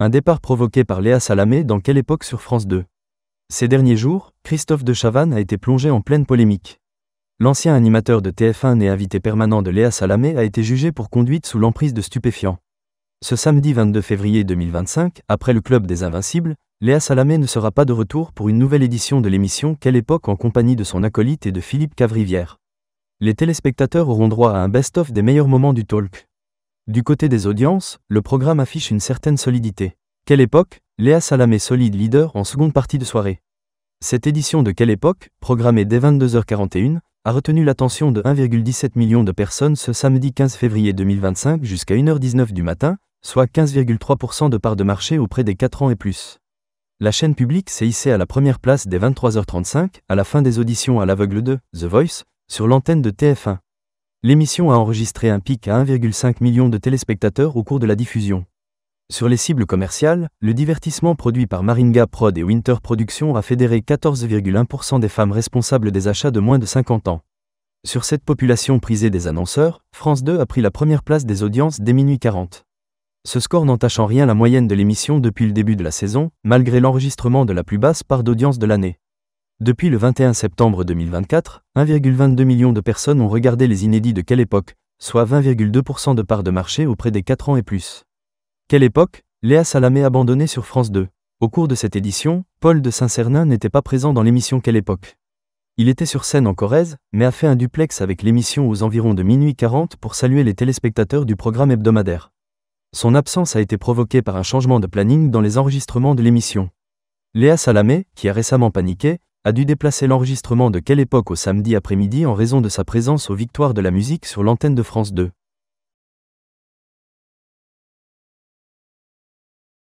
Un départ provoqué par Léa Salamé dans Quelle époque sur France 2. Ces derniers jours, Christophe de Chavannes a été plongé en pleine polémique. L'ancien animateur de TF1 et invité permanent de Léa Salamé a été jugé pour conduite sous l'emprise de stupéfiants. Ce samedi 22 février 2025, après le Club des Invincibles, Léa Salamé ne sera pas de retour pour une nouvelle édition de l'émission Quelle époque en compagnie de son acolyte et de Philippe Cavrivière. Les téléspectateurs auront droit à un best-of des meilleurs moments du talk. Du côté des audiences, le programme affiche une certaine solidité. Quelle époque, Léa Salamé solide leader en seconde partie de soirée. Cette édition de Quelle époque, programmée dès 22h41, a retenu l'attention de 1,17 million de personnes ce samedi 15 février 2025 jusqu'à 1h19 du matin, soit 15,3% de part de marché auprès des 4 ans et plus. La chaîne publique s'est hissée à la première place dès 23h35, à la fin des auditions à l'aveugle de The Voice, sur l'antenne de TF1. L'émission a enregistré un pic à 1,5 million de téléspectateurs au cours de la diffusion. Sur les cibles commerciales, le divertissement produit par Maringa Prod et Winter Productions a fédéré 14,1% des femmes responsables des achats de moins de 50 ans. Sur cette population prisée des annonceurs, France 2 a pris la première place des audiences dès minuit 40. Ce score n'entache en rien la moyenne de l'émission depuis le début de la saison, malgré l'enregistrement de la plus basse part d'audience de l'année. Depuis le 21 septembre 2024, 1,22 million de personnes ont regardé les inédits de Quelle époque, soit 20,2% de part de marché auprès des 4 ans et plus. Quelle époque, Léa Salamé abandonnée sur France 2. Au cours de cette édition, Paul de Saint-Cernin n'était pas présent dans l'émission Quelle époque. Il était sur scène en Corrèze, mais a fait un duplex avec l'émission aux environs de minuit 40 pour saluer les téléspectateurs du programme hebdomadaire. Son absence a été provoquée par un changement de planning dans les enregistrements de l'émission. Léa Salamé, qui a récemment paniqué, a dû déplacer l'enregistrement de Quelle époque au samedi après-midi en raison de sa présence aux Victoires de la musique sur l'antenne de France 2.